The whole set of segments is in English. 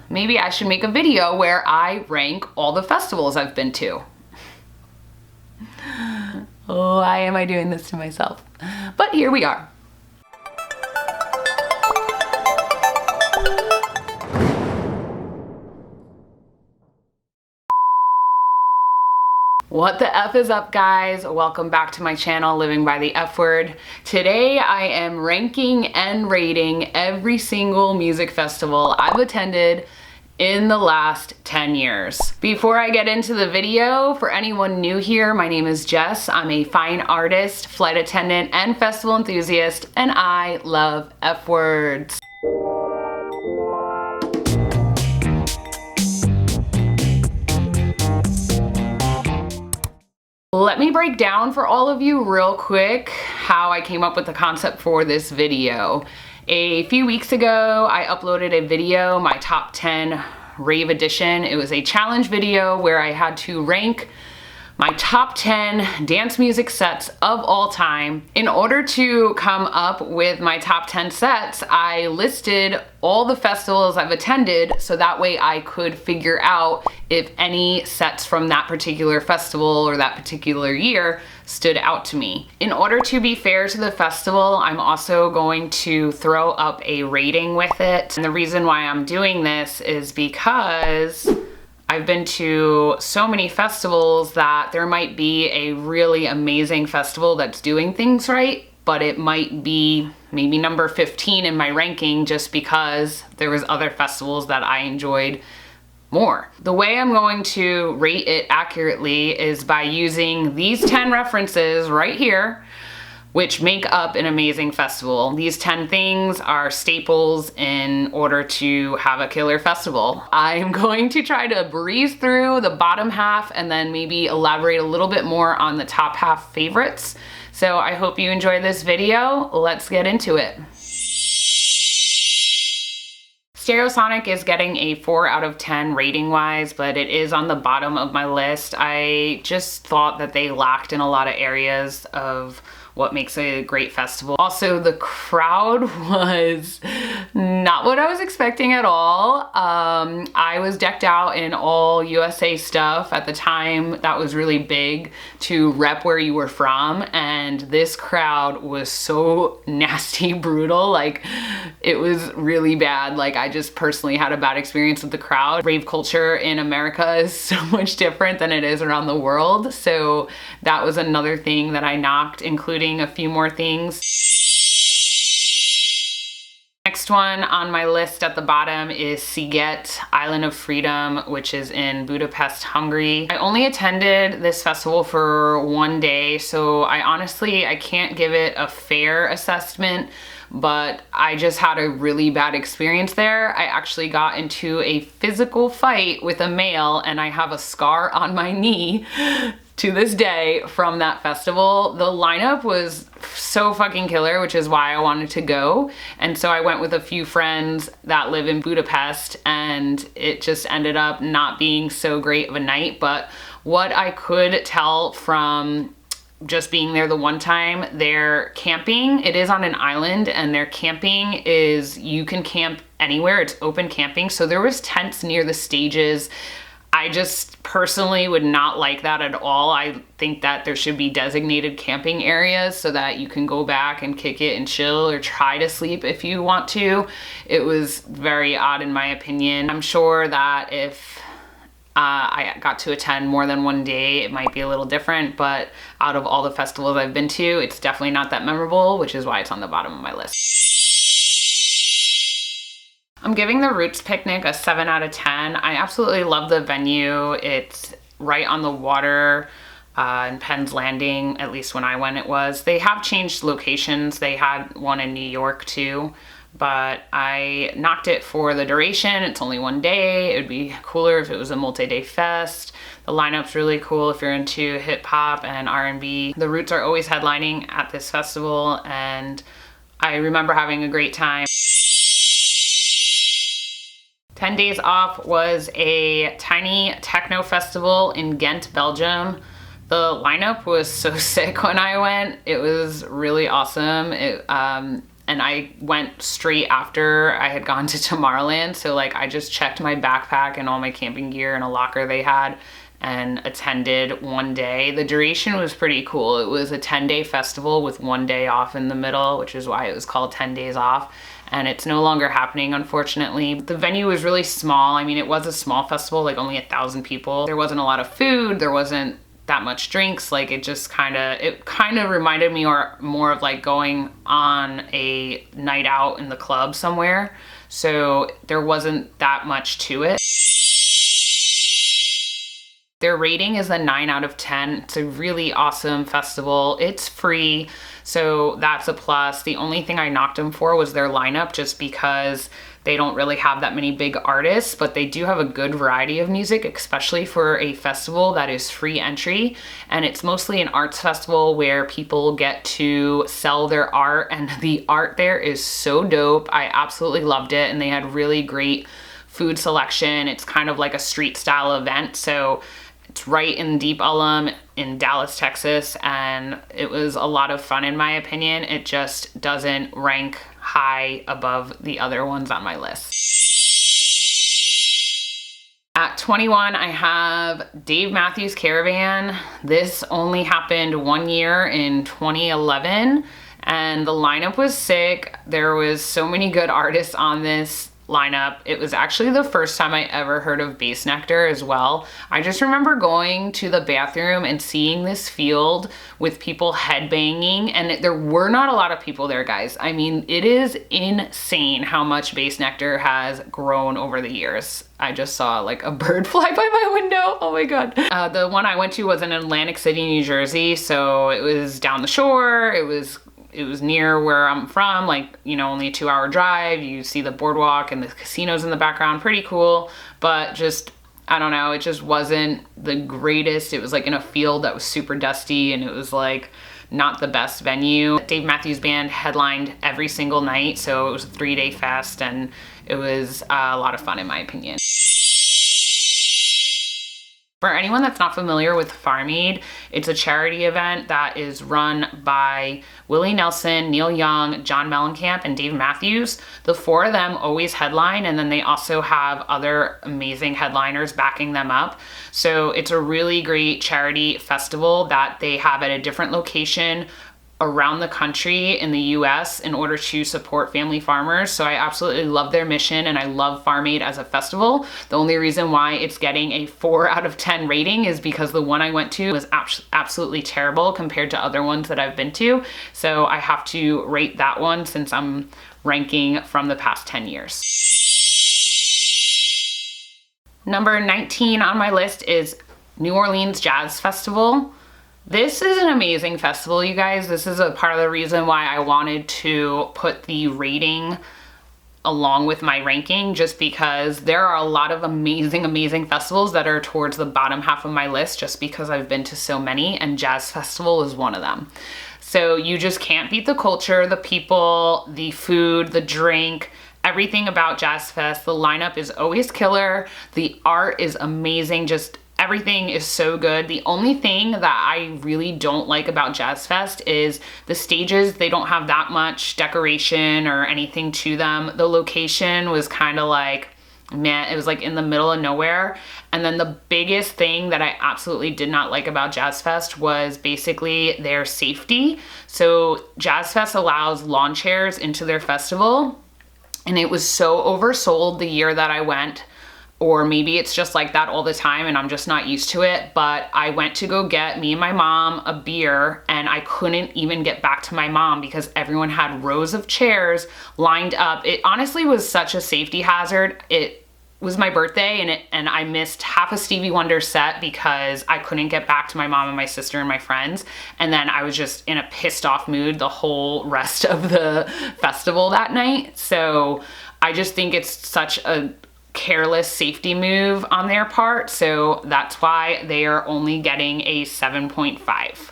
maybe I should make a video where I rank all the festivals I've been to. Oh, why am I doing this to myself? But here we are. What the F is up, guys? Welcome back to my channel, Living by the F Word. Today I am ranking and rating every single music festival I've attended in the last 10 years. Before I get into the video, for anyone new here, my name is Jess. I'm a fine artist, flight attendant, and festival enthusiast, and I love F words. Let me break down for all of you real quick how I came up with the concept for this video. A few weeks ago, I uploaded a video, my top 10 rave edition. It was a challenge video where I had to rank my top 10 dance music sets of all time. In order to come up with my top 10 sets, I listed all the festivals I've attended so that way I could figure out if any sets from that particular festival or that particular year stood out to me. In order to be fair to the festival, I'm also going to throw up a rating with it. And the reason why I'm doing this is because I've been to so many festivals that there might be a really amazing festival that's doing things right, but it might be maybe number 15 in my ranking just because there was other festivals that I enjoyed more. The way I'm going to rate it accurately is by using these 10 references right here, which make up an amazing festival. These 10 things are staples in order to have a killer festival. I'm going to try to breeze through the bottom half and then maybe elaborate a little bit more on the top half favorites. So I hope you enjoy this video. Let's get into it. Stereosonic is getting a 4 out of 10 rating wise, but it is on the bottom of my list. I just thought that they lacked in a lot of areas of what makes a great festival. Also, the crowd was not what I was expecting at all. I was decked out in all USA stuff at the time. That was really big to rep where you were from, and this crowd was so nasty brutal. Like, it was really bad. Like, I just personally had a bad experience with the crowd. Rave culture in America is so much different than it is around the world, so that was another thing that I knocked, including a few more things. Next one on my list at the bottom is Sziget, Island of Freedom, which is in Budapest, Hungary. I only attended this festival for one day, so I can't give it a fair assessment, but I just had a really bad experience there. I actually got into a physical fight with a male, and I have a scar on my knee to this day from that festival. The lineup was so fucking killer, which is why I wanted to go. And so I went with a few friends that live in Budapest, and it just ended up not being so great of a night. But what I could tell from just being there the one time, their camping, it is on an island, and their camping is, you can camp anywhere, it's open camping. So there was tents near the stages. I just personally would not like that at all. I think that there should be designated camping areas so that you can go back and kick it and chill or try to sleep if you want to. It was very odd in my opinion. I'm sure that if I got to attend more than one day, it might be a little different, but out of all the festivals I've been to, it's definitely not that memorable, which is why it's on the bottom of my list. I'm giving the Roots Picnic a 7 out of 10. I absolutely love the venue. It's right on the water in Penn's Landing, at least when I went it was. They have changed locations. They had one in New York too, but I knocked it for the duration. It's only one day. It would be cooler if it was a multi-day fest. The lineup's really cool if you're into hip hop and R&B. The Roots are always headlining at this festival, and I remember having a great time. 10 Days Off was a tiny techno festival in Ghent, Belgium. The lineup was so sick when I went. It was really awesome. and I went straight after I had gone to Tomorrowland. So like I just checked my backpack and all my camping gear in a locker they had and attended one day. The duration was pretty cool. It was a 10-day festival with 1 day off in the middle, which is why it was called 10 Days Off. And it's no longer happening, unfortunately. The venue was really small. I mean, it was a small festival, like only 1,000 people. There wasn't a lot of food. There wasn't that much drinks. Like it kind of reminded me more of like going on a night out in the club somewhere. So there wasn't that much to it. Their rating is a 9 out of 10. It's a really awesome festival. It's free, so that's a plus. The only thing I knocked them for was their lineup, just because they don't really have that many big artists, but they do have a good variety of music, especially for a festival that is free entry. And it's mostly an arts festival where people get to sell their art, and the art there is so dope. I absolutely loved it, and they had really great food selection. It's kind of like a street style event, so it's right in deep Ellum in Dallas, Texas, and it was a lot of fun in my opinion. It just doesn't rank high above the other ones on my list. At 21, I have Dave Matthews Caravan. This only happened 1 year in 2011, and the lineup was sick. There was so many good artists on this lineup. It was actually the first time I ever heard of Bass Nectar as well. I just remember going to the bathroom and seeing this field with people headbanging, and there were not a lot of people there, guys. I mean, it is insane how much Bass Nectar has grown over the years. I just saw like a bird fly by my window. Oh my God. The one I went to was in Atlantic City, New Jersey. So it was down the shore. It was near where I'm from, like, you know, only a 2-hour drive. You see the boardwalk and the casinos in the background, pretty cool, but just, I don't know, it just wasn't the greatest. It was like in a field that was super dusty, and it was like not the best venue. Dave Matthews Band headlined every single night, so it was a 3-day fest, and it was a lot of fun in my opinion. For anyone that's not familiar with Farm Aid, it's a charity event that is run by Willie Nelson, Neil Young, John Mellencamp, and Dave Matthews. The 4 of them always headline, and then they also have other amazing headliners backing them up. So it's a really great charity festival that they have at a different location around the country in the US in order to support family farmers. So I absolutely love their mission, and I love Farm Aid as a festival. The only reason why it's getting a 4 out of 10 rating is because the one I went to was absolutely terrible compared to other ones that I've been to. So I have to rate that one since I'm ranking from the past 10 years. Number 19 on my list is New Orleans Jazz Festival. This is an amazing festival, you guys. This is a part of the reason why I wanted to put the rating along with my ranking, just because there are a lot of amazing festivals that are towards the bottom half of my list just because I've been to so many, and Jazz Festival is one of them. So you just can't beat the culture, the people, the food, the drink, everything about Jazz Fest. The lineup is always killer. The art is amazing. Just everything is so good. The only thing that I really don't like about Jazz Fest is the stages. They don't have that much decoration or anything to them. The location was kind of like, man, it was like in the middle of nowhere. And then the biggest thing that I absolutely did not like about Jazz Fest was basically their safety. So Jazz Fest allows lawn chairs into their festival, and it was so oversold the year that I went. Or maybe it's just like that all the time and I'm just not used to it. But I went to go get me and my mom a beer, and I couldn't even get back to my mom because everyone had rows of chairs lined up. It honestly was such a safety hazard. It was my birthday, and I missed half a Stevie Wonder set because I couldn't get back to my mom and my sister and my friends. And then I was just in a pissed off mood the whole rest of the festival that night. So I just think it's such a careless safety move on their part, so that's why they are only getting a 7.5.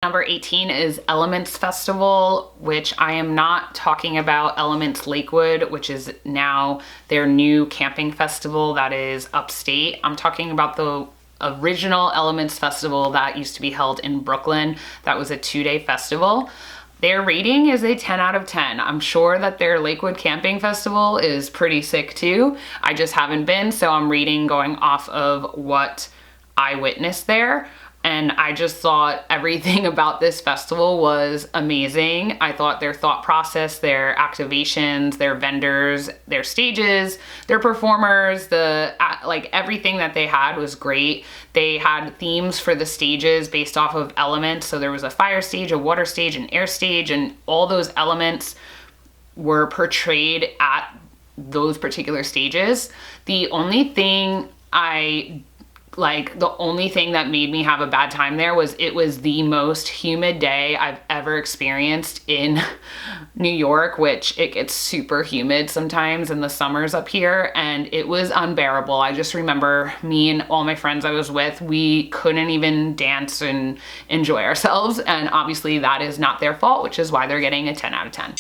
Number 18 is Elements Festival, which I am not talking about Elements Lakewood, which is now their new camping festival that is upstate. I'm talking about the original Elements Festival that used to be held in Brooklyn. That was a 2-day festival. Their rating is a 10 out of 10. I'm sure that their Lakewood Camping Festival is pretty sick too. I just haven't been, so I'm rating going off of what I witnessed there. And I just thought everything about this festival was amazing. I thought their thought process, their activations, their vendors, their stages, their performers, like everything that they had was great. They had themes for the stages based off of elements. So there was a fire stage, a water stage, an air stage, and all those elements were portrayed at those particular stages. The only thing that made me have a bad time there was it was the most humid day I've ever experienced in New York, which it gets super humid sometimes in the summers up here, and it was unbearable. I just remember me and all my friends I was with, we couldn't even dance and enjoy ourselves, and obviously that is not their fault, which is why they're getting a 10 out of 10.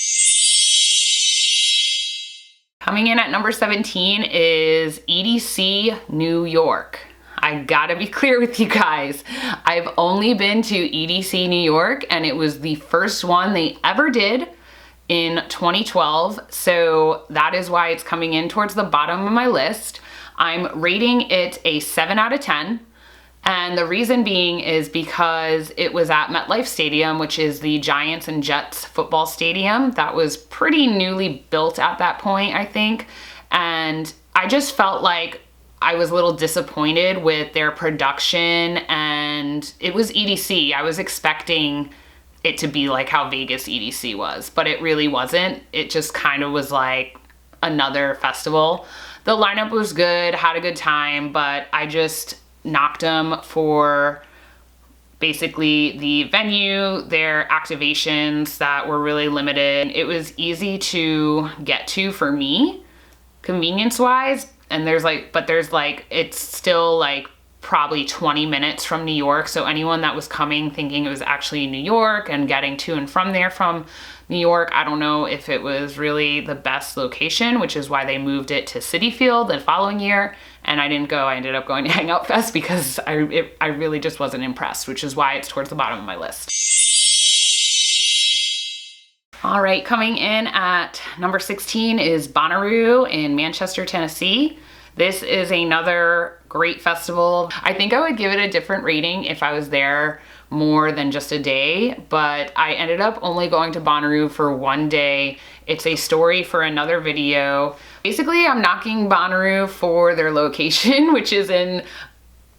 Coming in at number 17 is EDC New York. I gotta be clear with you guys. I've only been to EDC New York, and it was the first one they ever did in 2012. So that is why it's coming in towards the bottom of my list. I'm rating it a 7 out of 10. And the reason being is because it was at MetLife Stadium, which is the Giants and Jets football stadium. That was pretty newly built at that point, I think. And I just felt like I was a little disappointed with their production, and it was EDC. I was expecting it to be like how Vegas EDC was, but it really wasn't. It just kind of was like another festival. The lineup was good, had a good time, but I just knocked them for basically the venue, their activations that were really limited. It was easy to get to for me, convenience-wise, and it's still like probably 20 minutes from New York. So anyone that was coming thinking it was actually New York and getting to and from there from New York, I don't know if it was really the best location, which is why they moved it to Citi Field the following year. And I didn't go. I ended up going to Hangout Fest because I really just wasn't impressed, which is why it's towards the bottom of my list. All right, coming in at number 16 is Bonnaroo in Manchester, Tennessee. This is another great festival. I think I would give it a different rating if I was there more than just a day, but I ended up only going to Bonnaroo for one day. It's a story for another video. Basically, I'm knocking Bonnaroo for their location, which is in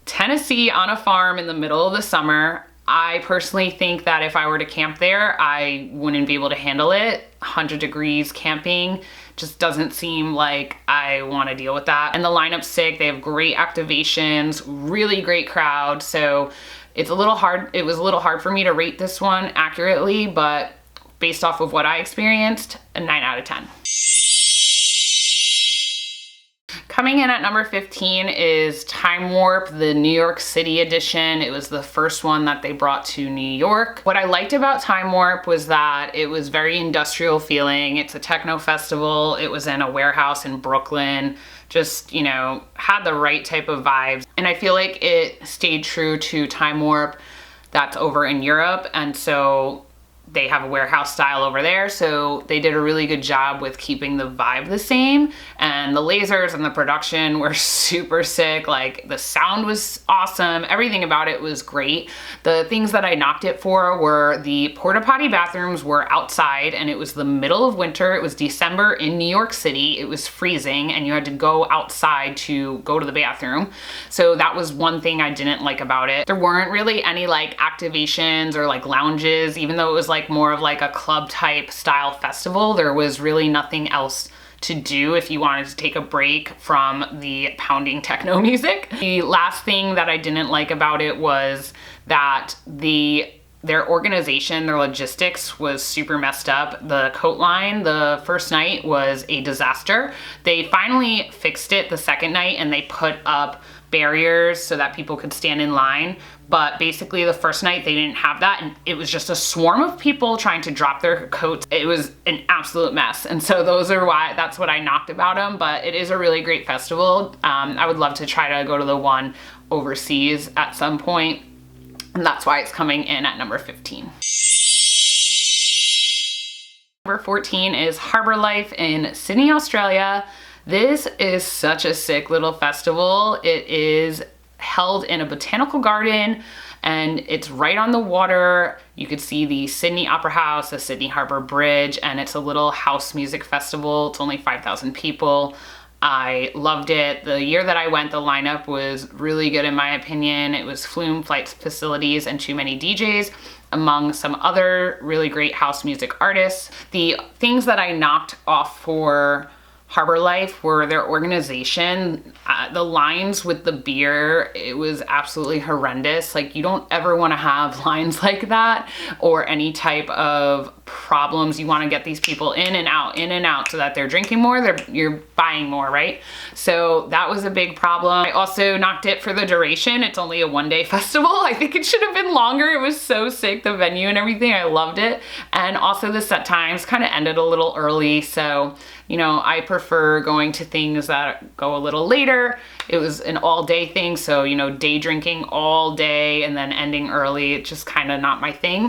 Tennessee on a farm in the middle of the summer. I personally think that if I were to camp there, I wouldn't be able to handle it. 100 degrees camping just doesn't seem like I want to deal with that. And the lineup's sick. They have great activations, really great crowd. So it's a little hard. It was a little hard for me to rate this one accurately, but based off of what I experienced, a 9 out of 10. Coming in at number 15 is Time Warp, the New York City edition. It was the first one that they brought to New York. What I liked about Time Warp was that it was very industrial feeling. It's a techno festival. It was in a warehouse in Brooklyn. Just, you know, had the right type of vibes. And I feel like it stayed true to Time Warp that's over in Europe. And so they have a warehouse style over there, so they did a really good job with keeping the vibe the same. And the lasers and the production were super sick. Like, the sound was awesome. Everything about it was great. The things that I knocked it for were the porta potty bathrooms were outside, and it was the middle of winter. It was December in New York City. It was freezing, and you had to go outside to go to the bathroom. So that was one thing I didn't like about it. There weren't really any like activations or like lounges, even though it was like more of like a club type style festival. There was really nothing else to do if you wanted to take a break from the pounding techno music. The last thing that I didn't like about it was that their organization, their logistics was super messed up. The coat line the first night was a disaster. They finally fixed it the second night, and they put up barriers so that people could stand in line. But basically the first night they didn't have that, and it was just a swarm of people trying to drop their coats. It was an absolute mess. And so that's what I knocked about them, but it is a really great festival. I would love to try to go to the one overseas at some point, and that's why it's coming in at number 15. Number 14 is Harbourlife in Sydney, Australia. This is such a sick little festival. It is held in a botanical garden and it's right on the water. You could see the Sydney Opera House, the Sydney Harbour Bridge, and it's a little house music festival. It's only 5,000 people. I loved it. The year that I went, the lineup was really good in my opinion. It was Flume Flights Facilities and Too Many DJs, among some other really great house music artists. The things that I knocked off for Harbourlife were their organization. The lines with the beer, it was absolutely horrendous. Like, you don't ever want to have lines like that or any type of problems. You want to get these people in and out so that they're drinking more, you're buying more, right? So that was a big problem. I also knocked it for the duration. It's only a one-day festival. I think it should have been longer. It was so sick, the venue and everything. I loved it. And also the set times kind of ended a little early. So, you know, I prefer going to things that go a little later. It was an all-day thing, so, you know, day drinking all day and then ending early, it's just kind of not my thing.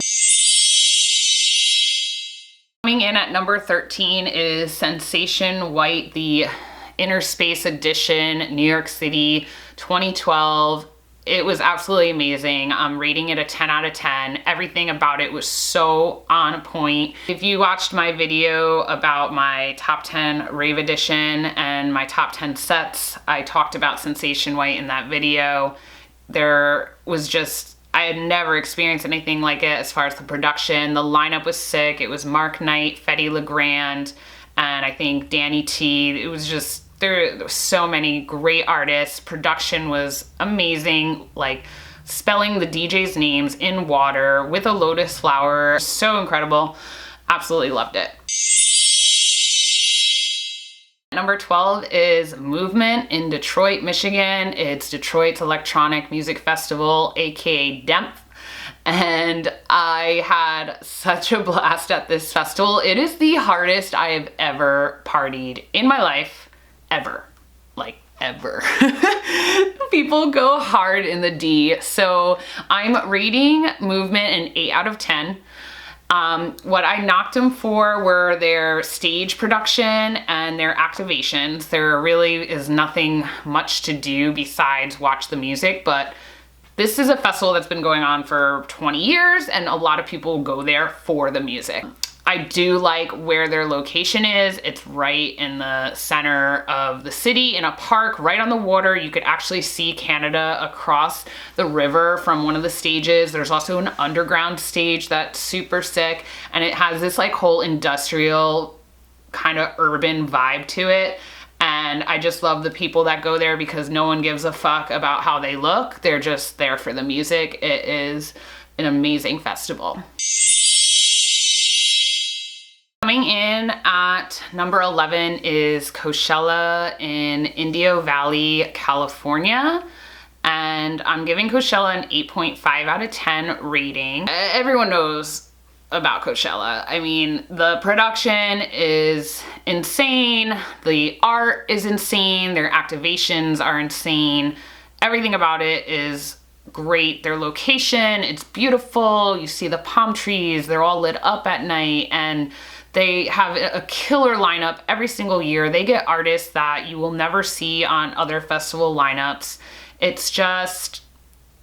Coming in at number 13 is Sensation White, the Inner Space Edition, New York City, 2012. It was absolutely amazing. I'm rating it a 10 out of 10. Everything about it was so on point. If you watched my video about my top 10 rave edition and my top 10 sets, I talked about Sensation White in that video. There was just, I had never experienced anything like it as far as the production. The lineup was sick. It was Mark Knight, Fetty Legrand, and I think Danny T. It was just, there were so many great artists. Production was amazing, like spelling the DJ's names in water with a lotus flower. So incredible. Absolutely loved it. Number 12 is Movement in Detroit, Michigan. It's Detroit's electronic music festival, aka DEMF. And I had such a blast at this festival. It is the hardest I have ever partied in my life. Ever. Like, ever. People go hard in the D. So I'm rating Movement an 8 out of 10. What I knocked them for were their stage production and their activations. There really is nothing much to do besides watch the music, but this is a festival that's been going on for 20 years and a lot of people go there for the music. I do like where their location is. It's right in the center of the city in a park right on the water. You could actually see Canada across the river from one of the stages. There's also an underground stage that's super sick, and it has this like whole industrial kind of urban vibe to it. And I just love the people that go there because no one gives a fuck about how they look. They're just there for the music. It is an amazing festival. Coming in at number 11 is Coachella in Indio Valley, California. And I'm giving Coachella an 8.5 out of 10 rating. Everyone knows about Coachella. I mean, the production is insane. The art is insane. Their activations are insane. Everything about it is great. Their location, it's beautiful. You see the palm trees. They're all lit up at night, and they have a killer lineup every single year. They get artists that you will never see on other festival lineups. It's just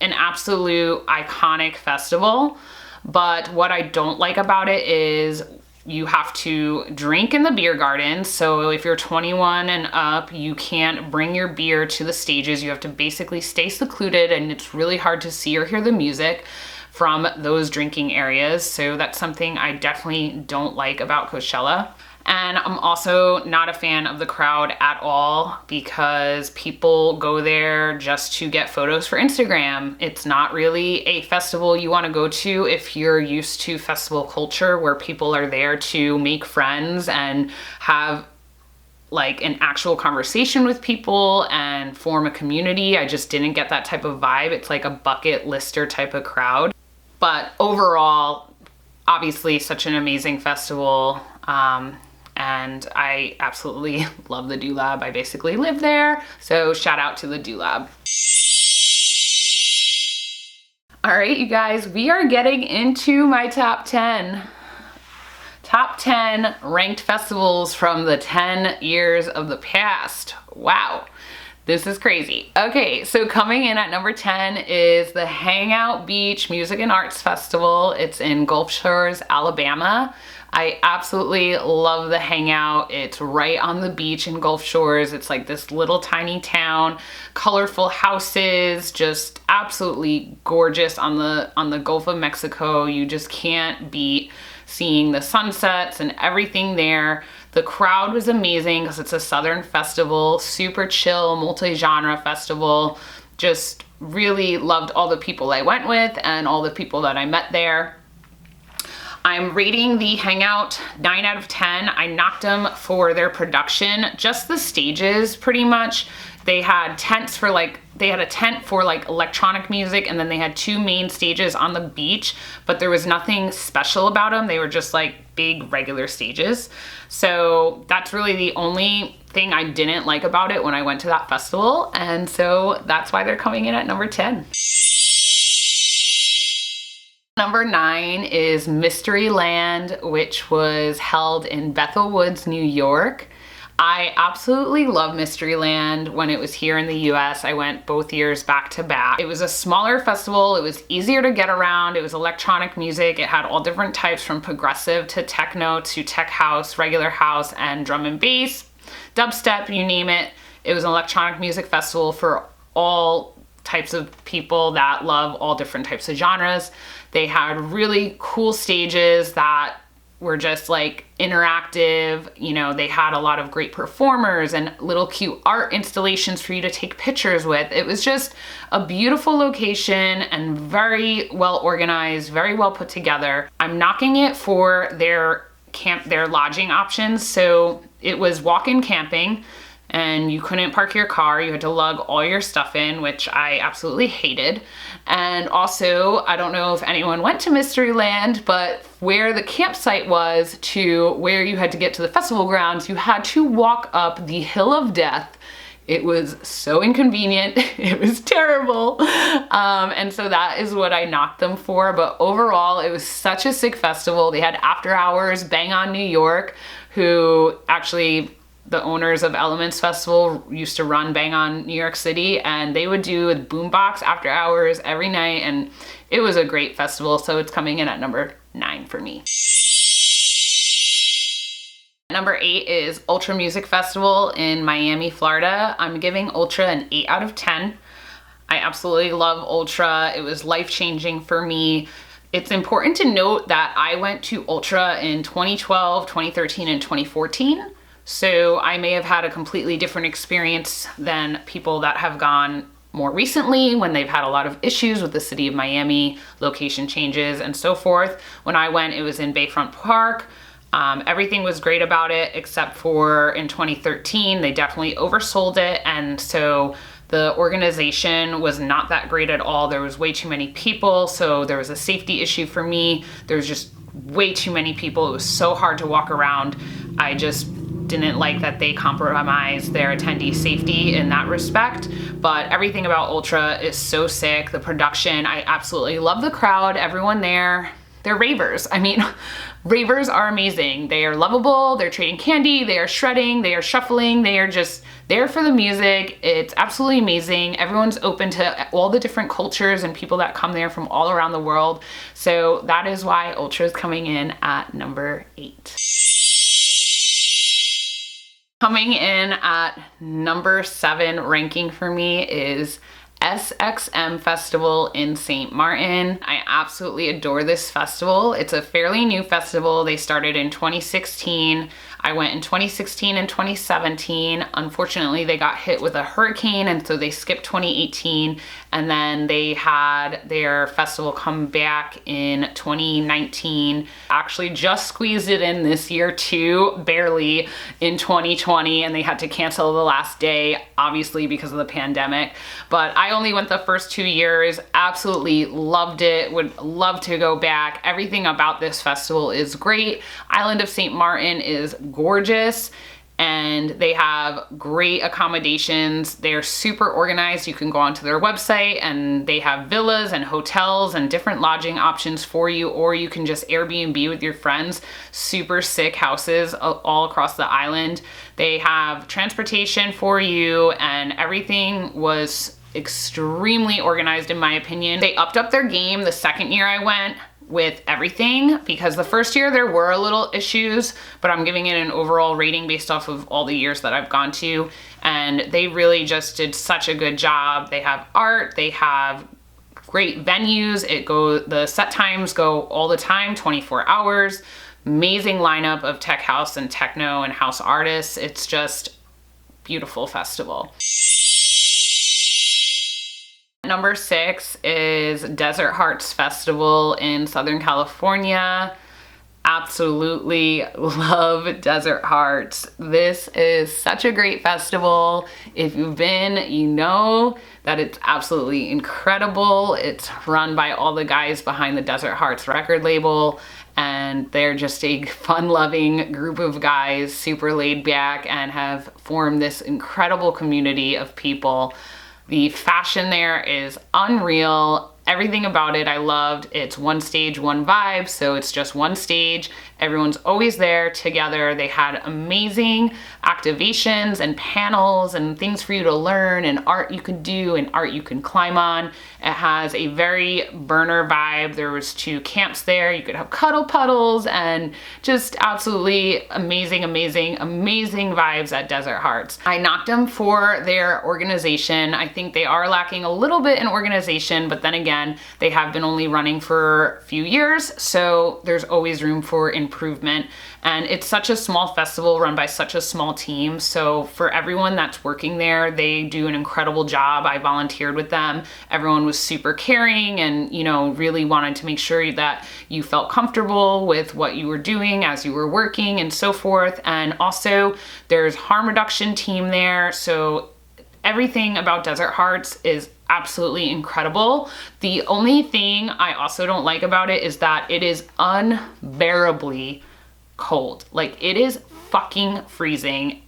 an absolute iconic festival. But what I don't like about it is you have to drink in the beer garden. So if you're 21 and up, you can't bring your beer to the stages. You have to basically stay secluded, and it's really hard to see or hear the music from those drinking areas. So that's something I definitely don't like about Coachella. And I'm also not a fan of the crowd at all because people go there just to get photos for Instagram. It's not really a festival you want to go to if you're used to festival culture where people are there to make friends and have like an actual conversation with people and form a community. I just didn't get that type of vibe. It's like a bucket lister type of crowd. But overall, obviously such an amazing festival. And I absolutely love the Do Lab. I basically live there. So shout out to the Do Lab. All right, you guys, we are getting into my top 10. top 10 ranked festivals from the 10 years of the past. Wow. This is crazy. Okay, so coming in at number 10 is the Hangout Beach Music and Arts Festival. It's in Gulf Shores, Alabama. I absolutely love the Hangout. It's right on the beach in Gulf Shores. It's like this little tiny town, colorful houses, just absolutely gorgeous on the Gulf of Mexico. You just can't beat seeing the sunsets and everything there. The crowd was amazing because it's a Southern festival, super chill, multi-genre festival. Just really loved all the people I went with and all the people that I met there. I'm rating the Hangout 9 out of 10. I knocked them for their production, just the stages pretty much. They had tents for they had a tent for electronic music, and then they had 2 main stages on the beach, but there was nothing special about them. They were just like big regular stages. So that's really the only thing I didn't like about it when I went to that festival. And so that's why they're coming in at number 10. Number 9 is Mysteryland, which was held in Bethel Woods, New York. I absolutely love Mysteryland. When it was here in the US, I went both years back to back. It was a smaller festival. It was easier to get around. It was electronic music. It had all different types, from progressive to techno to tech house, regular house, and drum and bass, dubstep, you name it. It was an electronic music festival for all types of people that love all different types of genres. They had really cool stages that were just like interactive. You know, they had a lot of great performers and little cute art installations for you to take pictures with. It was just a beautiful location and very well organized, very well put together. I'm knocking it for their lodging options. So it was walk-in camping, and you couldn't park your car. You had to lug all your stuff in, which I absolutely hated. And also, I don't know if anyone went to Mysteryland, but where the campsite was to where you had to get to the festival grounds, you had to walk up the Hill of Death. It was so inconvenient. It was terrible. And so that is what I knocked them for. But overall, it was such a sick festival. They had after hours, Bang on New York, who actually, the owners of Elements Festival used to run Bang on New York City, and they would do a boombox after hours every night, and it was a great festival. So it's coming in at number 9 for me. Number 8 is Ultra Music Festival in Miami, Florida. I'm giving Ultra an 8 out of 10. I absolutely love Ultra. It was life-changing for me. It's important to note that I went to Ultra in 2012, 2013, and 2014. So I may have had a completely different experience than people that have gone more recently, when they've had a lot of issues with the city of Miami, location changes and so forth. When I went, it was in Bayfront Park. Everything was great about it, except for in 2013, they definitely oversold it. And so the organization was not that great at all. There was way too many people. So there was a safety issue for me. There was just way too many people. It was so hard to walk around. I just didn't like that they compromised their attendee safety in that respect. But everything about Ultra is so sick. The production, I absolutely love the crowd, everyone there. They're ravers. I mean, ravers are amazing. They are lovable, they're trading candy, they are shredding, they are shuffling, they are just there for the music. It's absolutely amazing. Everyone's open to all the different cultures and people that come there from all around the world. So that is why Ultra is coming in at number 8. Coming in at number 7 ranking for me is SXM Festival in St. Martin. I absolutely adore this festival. It's a fairly new festival. They started in 2016. I went in 2016 and 2017. Unfortunately, they got hit with a hurricane, and so they skipped 2018. And then they had their festival come back in 2019. Actually just squeezed it in this year too, barely, in 2020, and they had to cancel the last day, obviously because of the pandemic. But I only went the first 2 years, absolutely loved it, would love to go back. Everything about this festival is great. Island of St. Martin is gorgeous. and they have great accommodations. They're super organized. You can go onto their website and they have villas and hotels and different lodging options for you, or you can just Airbnb with your friends. Super sick houses all across the island. They have transportation for you, and everything was extremely organized in my opinion. They upped up their game the second year I went with everything, because the first year there were a little issues, but I'm giving it an overall rating based off of all the years that I've gone to, and they really just did such a good job. They have art, they have great venues. The set times go all the time, 24 hours. Amazing lineup of tech house and techno and house artists. It's just beautiful festival. Number 6 is Desert Hearts Festival in Southern California. Absolutely love Desert Hearts. This is such a great festival. If you've been, you know that it's absolutely incredible. It's run by all the guys behind the Desert Hearts record label, and they're just a fun-loving group of guys, super laid back, and have formed this incredible community of people. The fashion there is unreal. Everything about it I loved. It's one stage, one vibe, so it's just one stage. Everyone's always there together. They had amazing activations and panels and things for you to learn, and art you could do and art you can climb on. It has a very burner vibe. There was 2 camps there. You could have cuddle puddles and just absolutely amazing vibes at Desert Hearts. I knocked them for their organization. I think they are lacking a little bit in organization, but then again, they have been only running for a few years, so there's always room for improvement. And it's such a small festival run by such a small team, so for everyone that's working there, they do an incredible job. I volunteered with them. Everyone was super caring and, you know, really wanted to make sure that you felt comfortable with what you were doing as you were working and so forth. And also there's harm reduction team there, so everything about Desert Hearts is absolutely incredible. The only thing I also don't like about it is that it is unbearably cold. Like, it is fucking freezing.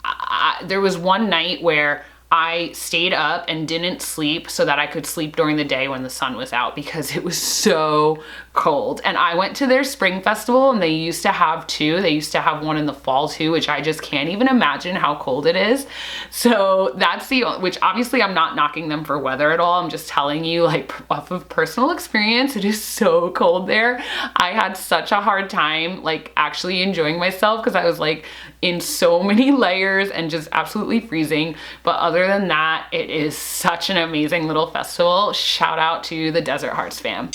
There was one night where I stayed up and didn't sleep so that I could sleep during the day when the sun was out, because it was so cold. And I went to their spring festival, and they used to have 2. They used to have one in the fall too, which I just can't even imagine how cold it is. So that's which obviously I'm not knocking them for weather at all. I'm just telling you, like, off of personal experience, it is so cold there. I had such a hard time, like, actually enjoying myself, because I was like in so many layers and just absolutely freezing. But other than that, it is such an amazing little festival. Shout out to the Desert Hearts fam.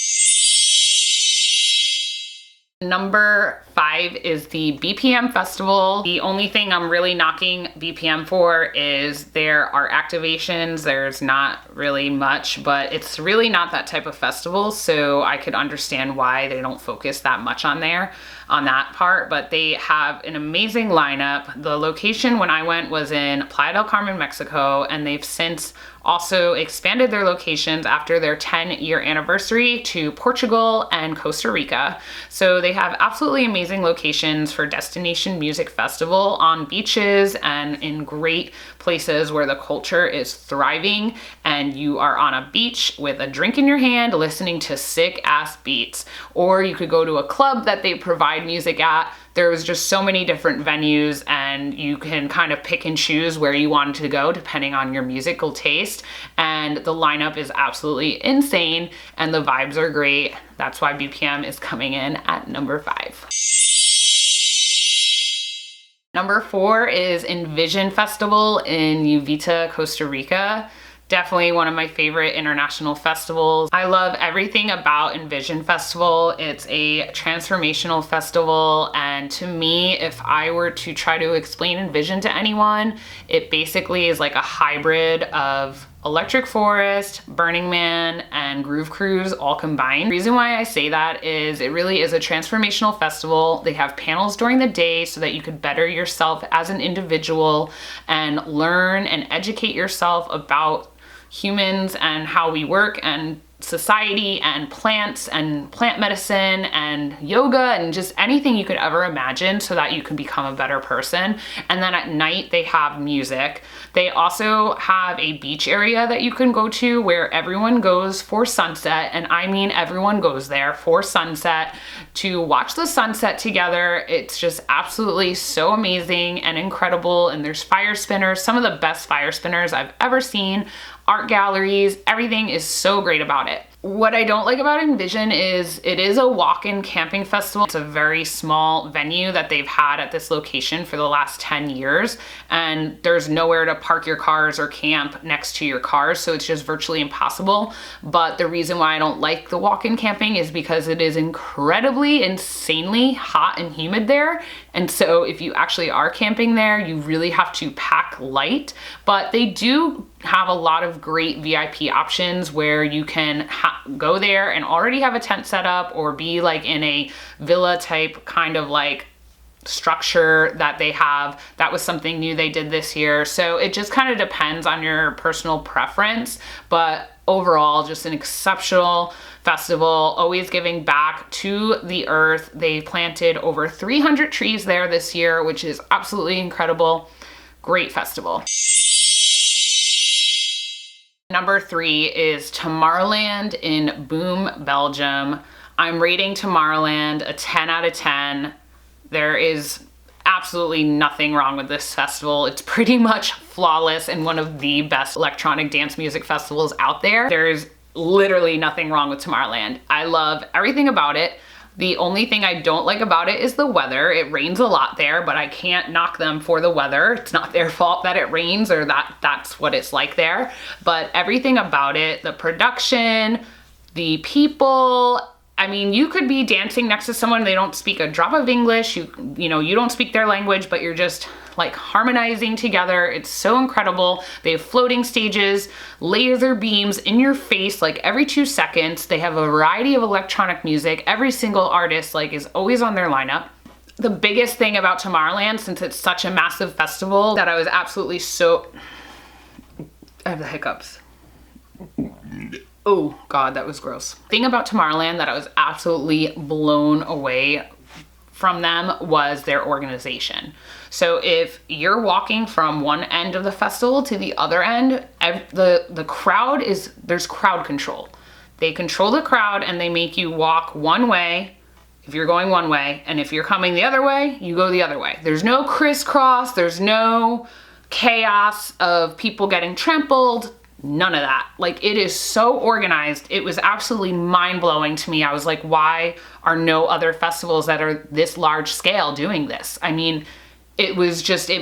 Number 5 is the BPM Festival. The only thing I'm really knocking BPM for is there are activations. There's not really much, but it's really not that type of festival, so I could understand why they don't focus that much on that part. But they have an amazing lineup. The location when I went was in Playa del Carmen, Mexico, and they've since also expanded their locations after their 10-year anniversary to Portugal and Costa Rica. So they have absolutely amazing locations for destination music festival on beaches and in great places where the culture is thriving, and you are on a beach with a drink in your hand listening to sick ass beats. Or you could go to a club that they provide music at. There was just so many different venues, and you can kind of pick and choose where you wanted to go depending on your musical taste. And the lineup is absolutely insane, and the vibes are great. That's why BPM is coming in at number 5. Number 4 is Envision Festival in Uvita, Costa Rica. Definitely one of my favorite international festivals. I love everything about Envision Festival. It's a transformational festival, and to me, if I were to try to explain Envision to anyone, it basically is like a hybrid of Electric Forest, Burning Man, and Groove Cruise all combined. The reason why I say that is it really is a transformational festival. They have panels during the day so that you could better yourself as an individual and learn and educate yourself about humans and how we work and society and plants and plant medicine and yoga and just anything you could ever imagine so that you can become a better person. And then at night they have music. They also have a beach area that you can go to where everyone goes for sunset, and I mean everyone goes there for sunset to watch the sunset together. It's just absolutely so amazing and incredible, and there's fire spinners, some of the best fire spinners I've ever seen, art galleries, everything is so great about it. What I don't like about Envision is it is a walk-in camping festival. It's a very small venue that they've had at this location for the last 10 years, and there's nowhere to park your cars or camp next to your cars, so it's just virtually impossible. But the reason why I don't like the walk-in camping is because it is incredibly, insanely hot and humid there, and so if you actually are camping there, you really have to pack light. But they do have a lot of great VIP options where you can go there and already have a tent set up, or be like in a villa type kind of like structure that they have. That was something new they did this year. So it just kind of depends on your personal preference, but overall just an exceptional festival, always giving back to the earth. They planted over 300 trees there this year, which is absolutely incredible. Great festival. Number 3 is Tomorrowland in Boom, Belgium. I'm rating Tomorrowland a 10 out of 10. There is absolutely nothing wrong with this festival. It's pretty much flawless and one of the best electronic dance music festivals out there. There's literally nothing wrong with Tomorrowland. I love everything about it. The only thing I don't like about it is the weather. It rains a lot there, but I can't knock them for the weather. It's not their fault that it rains or that's what it's like there. But everything about it, the production, the people, I mean, you could be dancing next to someone, they don't speak a drop of English, you know, you don't speak their language, but you're just like harmonizing together. It's so incredible. They have floating stages, laser beams in your face like every 2 seconds. They have a variety of electronic music. Every single artist like is always on their lineup. The biggest thing about Tomorrowland, since it's such a massive festival, that I was absolutely I have the hiccups. Oh God, that was gross. Thing about Tomorrowland that I was absolutely blown away from them was their organization. So if you're walking from one end of the festival to the other end, the crowd there's crowd control. They control the crowd and they make you walk one way if you're going one way, and if you're coming the other way, you go the other way. There's no crisscross, there's no chaos of people getting trampled. None of that. Like, it is so organized. It was absolutely mind-blowing to me. I was like, why are no other festivals that are this large scale doing this? I mean, it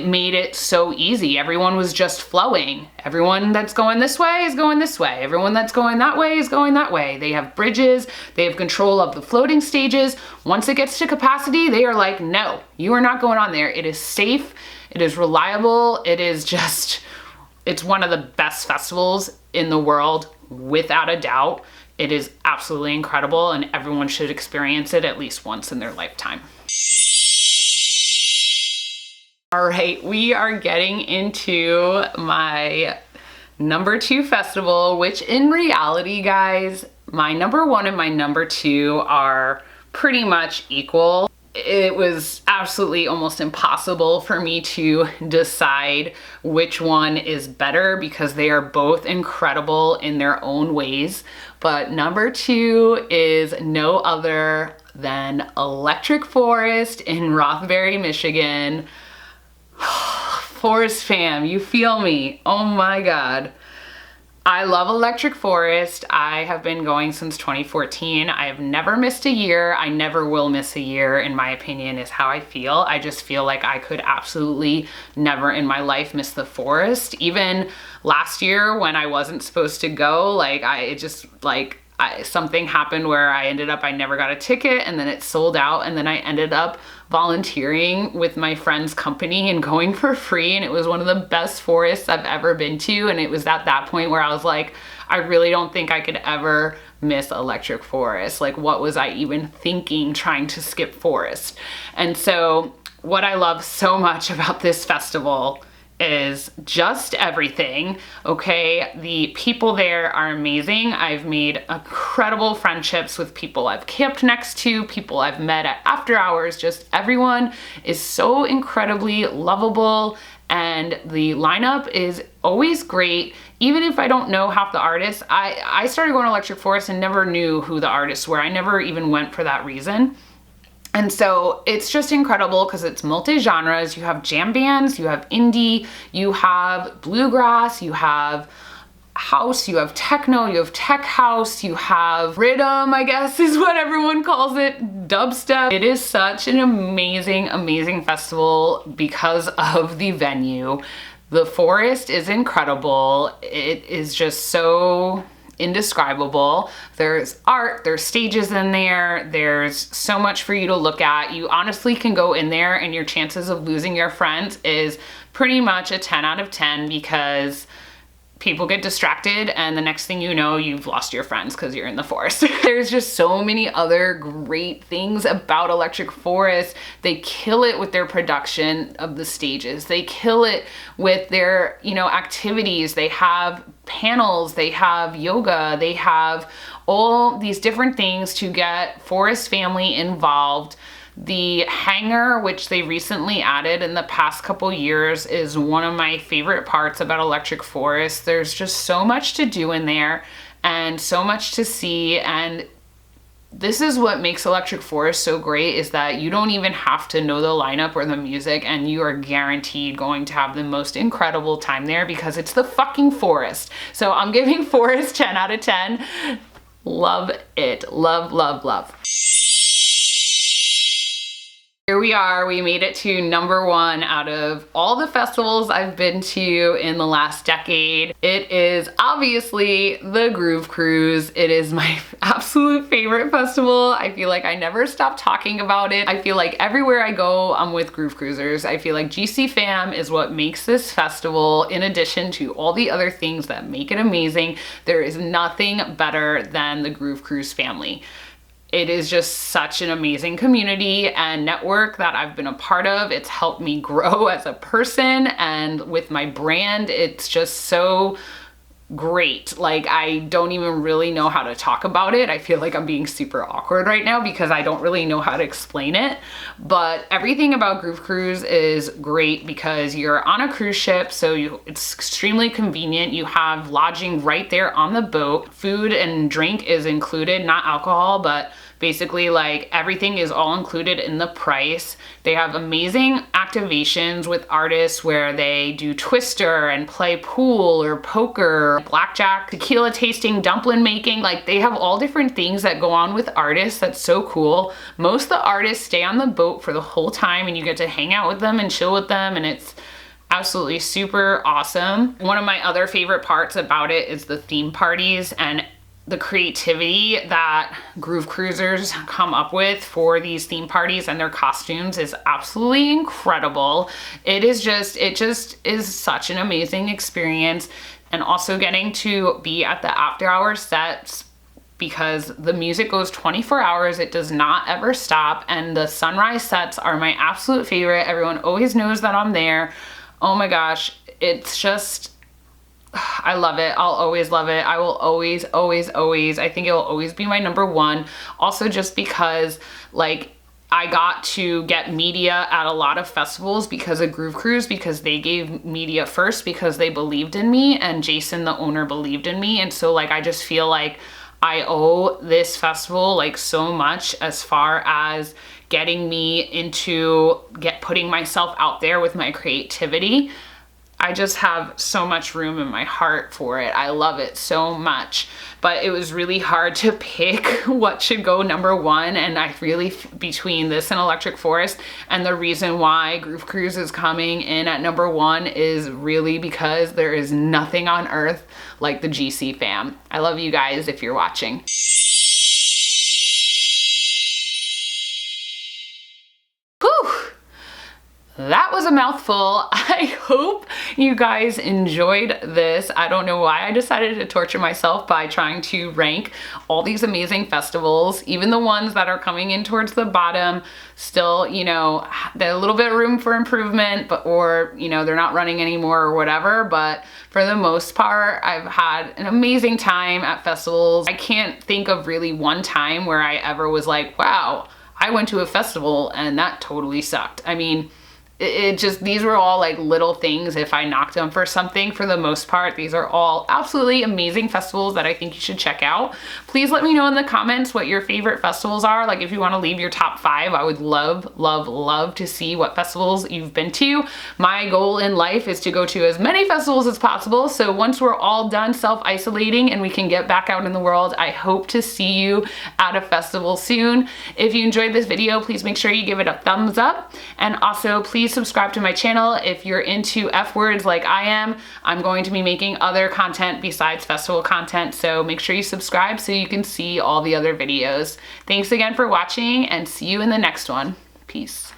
made it so easy. Everyone was just flowing. Everyone that's going this way is going this way. Everyone that's going that way is going that way. They have bridges. They have control of the floating stages. Once it gets to capacity, they are like, no, you are not going on there. It is safe. It is reliable. It's one of the best festivals in the world, without a doubt. It is absolutely incredible, and everyone should experience it at least once in their lifetime. All right, we are getting into my number 2 festival, which in reality, guys, my number 1 and my number 2 are pretty much equal. It was absolutely almost impossible for me to decide which one is better because they are both incredible in their own ways. But number 2 is no other than Electric Forest in Rothbury, Michigan. Forest fam, you feel me? Oh my God. I love Electric Forest. I have been going since 2014. I have never missed a year. I never will miss a year, in my opinion, is how I feel. I just feel like I could absolutely never in my life miss the forest. Even last year when I wasn't supposed to go, something happened where I never got a ticket, and then it sold out, and then I ended up volunteering with my friend's company and going for free, and it was one of the best forests I've ever been to. And it was at that point where I was like, I really don't think I could ever miss Electric Forest. Like, what was I even thinking trying to skip forest? And so what I love so much about this festival is just everything, okay? The people there are amazing. I've made incredible friendships with people I've camped next to, people I've met at after hours. Just everyone is so incredibly lovable, and the lineup is always great. Even if I don't know half the artists, I started going to Electric Forest and never knew who the artists were. I never even went for that reason. And so it's just incredible because it's multi-genres. You have jam bands, you have indie, you have bluegrass, you have house, you have techno, you have tech house, you have rhythm, I guess is what everyone calls it, dubstep. It is such an amazing, amazing festival because of the venue. The forest is incredible. It is just so indescribable. There's art, there's stages in there, there's so much for you to look at. You honestly can go in there and your chances of losing your friends is pretty much a 10 out of 10 because people get distracted and the next thing you know, you've lost your friends because you're in the forest. There's just so many other great things about Electric Forest. They kill it with their production of the stages. They kill it with their, you know, activities. They have panels, they have yoga, they have all these different things to get Forest family involved. The hangar, which they recently added in the past couple years, is one of my favorite parts about Electric Forest. There's just so much to do in there and so much to see, and this is what makes Electric Forest so great, is that you don't even have to know the lineup or the music and you are guaranteed going to have the most incredible time there because it's the fucking forest. So I'm giving Forest 10 out of 10. Love it. Love, love, love. Here we are, we made it to number 1 out of all the festivals I've been to in the last decade. It is obviously the Groove Cruise. It is my absolute favorite festival. I feel like I never stop talking about it. I feel like everywhere I go, I'm with Groove Cruisers. I feel like GC fam is what makes this festival, in addition to all the other things that make it amazing. There is nothing better than the Groove Cruise family. It is just such an amazing community and network that I've been a part of. It's helped me grow as a person, and with my brand, it's just so great. Like, I don't even really know how to talk about it. I feel like I'm being super awkward right now because I don't really know how to explain it. But everything about Groove Cruise is great because you're on a cruise ship, so it's extremely convenient. You have lodging right there on the boat. Food and drink is included, not alcohol, but basically like everything is all included in the price. They have amazing activations with artists where they do Twister and play pool or poker, blackjack, tequila tasting, dumpling making. Like, they have all different things that go on with artists. That's so cool. Most of the artists stay on the boat for the whole time and you get to hang out with them and chill with them, and it's absolutely super awesome. One of my other favorite parts about it is the theme parties and the creativity that Groove Cruisers come up with for these theme parties, and their costumes is absolutely incredible. It just is such an amazing experience. And also getting to be at the after hour sets, because the music goes 24 hours. It does not ever stop. And the sunrise sets are my absolute favorite. Everyone always knows that I'm there. Oh my gosh, it's just, I love it. I'll always love it. I will always, always, always, I think it will always be my number 1. Also just because, like, I got to get media at a lot of festivals because of Groove Cruise, because they gave media first because they believed in me, and Jason, the owner, believed in me. And so, like, I just feel like I owe this festival like so much as far as getting me into putting myself out there with my creativity. I just have so much room in my heart for it. I love it so much. But it was really hard to pick what should go number 1, and I really, between this and Electric Forest, and the reason why Groove Cruise is coming in at number 1 is really because there is nothing on earth like the GC fam. I love you guys if you're watching. Whew! That was a a mouthful. I hope you guys enjoyed this. I don't know why I decided to torture myself by trying to rank all these amazing festivals, even the ones that are coming in towards the bottom. Still, you know, there's a little bit of room for improvement, but or, you know, they're not running anymore or whatever. But for the most part, I've had an amazing time at festivals. I can't think of really one time where I ever was like, wow, I went to a festival and that totally sucked. I mean, it just, these were all like little things. If I knocked them for something, for the most part, these are all absolutely amazing festivals that I think you should check out. Please let me know in the comments what your favorite festivals are. Like if you want to leave your top 5, I would love, love, love to see what festivals you've been to. My goal in life is to go to as many festivals as possible. So once we're all done self-isolating and we can get back out in the world, I hope to see you at a festival soon. If you enjoyed this video, please make sure you give it a thumbs up. And also please subscribe to my channel if you're into F words like I am. I'm going to be making other content besides festival content, so make sure you subscribe so you can see all the other videos. Thanks again for watching and see you in the next one. Peace.